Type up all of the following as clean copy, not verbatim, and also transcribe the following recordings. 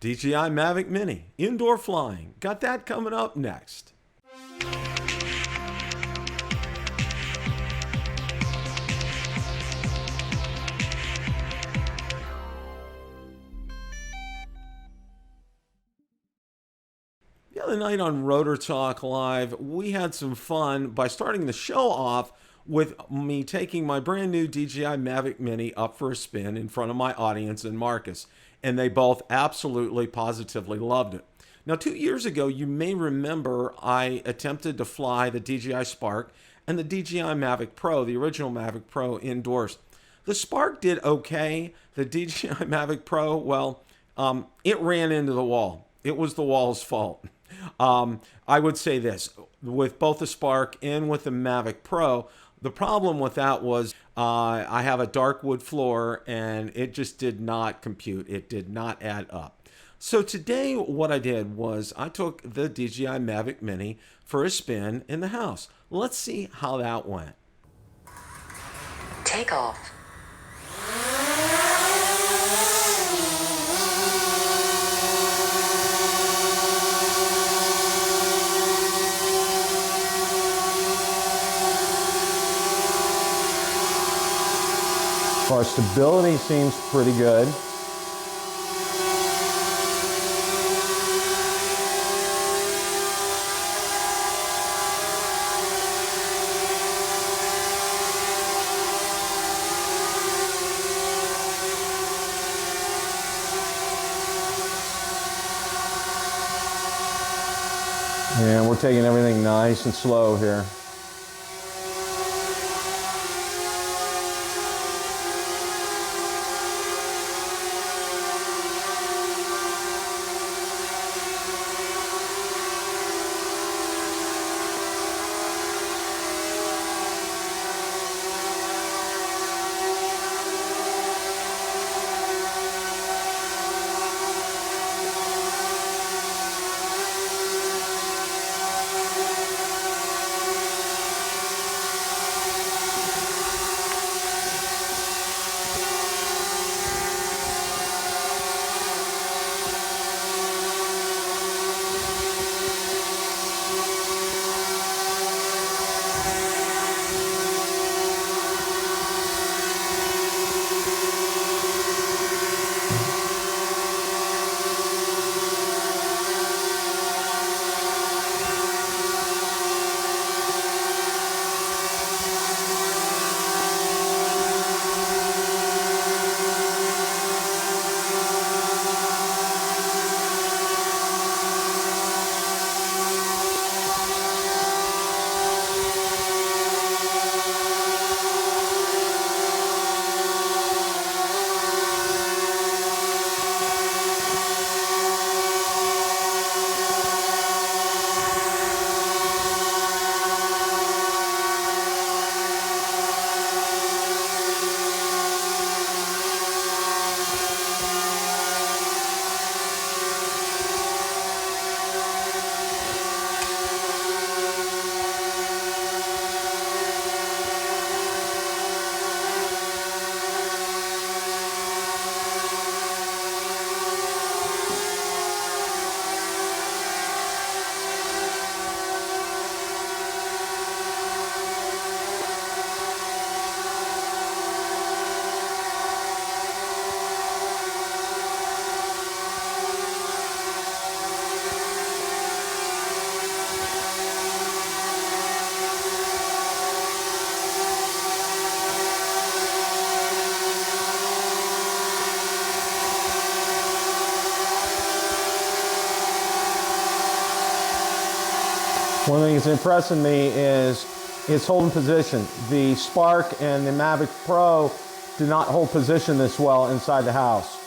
DJI Mavic Mini, indoor flying. Got that coming up next. The other night on Rotor Talk Live, we had some fun by starting the show off with me taking my brand new DJI Mavic Mini up for a spin in front of my audience and Marcus, and they both absolutely positively loved it. Now, 2 years ago, you may remember I attempted to fly the DJI Spark and the DJI Mavic Pro, the original Mavic Pro, indoors. The Spark did okay. The DJI Mavic Pro, well, it ran into the wall. It was the wall's fault. I would say this, with both the Spark and with the Mavic Pro, the problem with that was I have a dark wood floor and it just did not compute. It did not add up. So today what I did was I took the DJI Mavic Mini for a spin in the house. Let's see how that went. Take off. Our stability seems pretty good. And we're taking everything nice and slow here. One thing that's impressing me is its holding position. The Spark and the Mavic Pro do not hold position this well inside the house.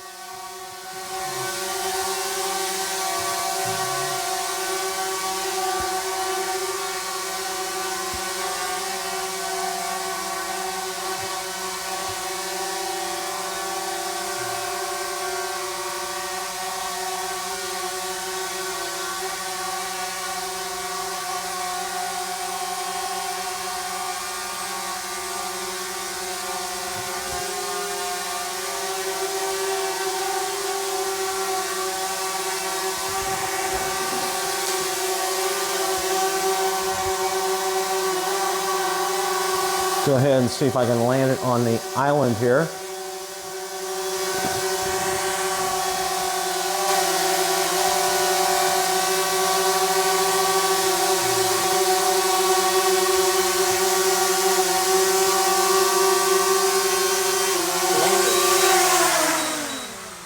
Go ahead and see if I can land it on the island here.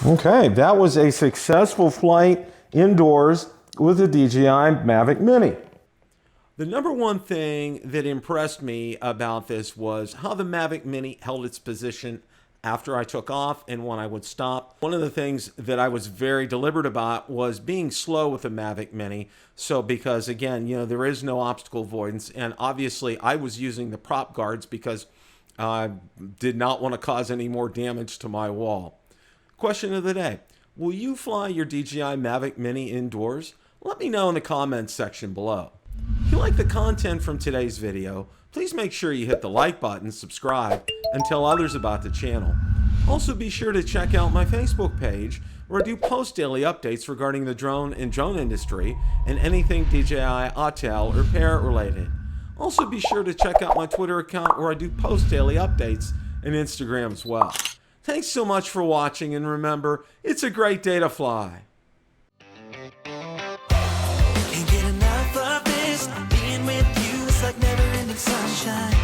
Okay, that was a successful flight indoors with the DJI Mavic Mini. The number one thing that impressed me about this was how the Mavic Mini held its position after I took off and when I would stop. One of the things that I was very deliberate about was being slow with the Mavic Mini. So because again, you know, there is no obstacle avoidance, and obviously I was using the prop guards because I did not want to cause any more damage to my wall. Question of the day: will you fly your DJI Mavic Mini indoors? Let me know in the comments section below. If you like the content from today's video, please make sure you hit the like button, subscribe, and tell others about the channel. Also be sure to check out my Facebook page, where I do post daily updates regarding the drone and drone industry and anything DJI, Autel, or Parrot related. Also be sure to check out my Twitter account, where I do post daily updates, and Instagram as well. Thanks so much for watching, and remember, it's a great day to fly. Can't get enough of this. Being with you is like never-ending sunshine.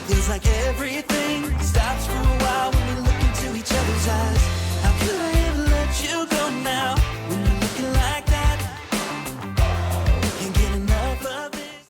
Feels like everything stops for a while when we look into each other's eyes. How could I ever let you go now? When you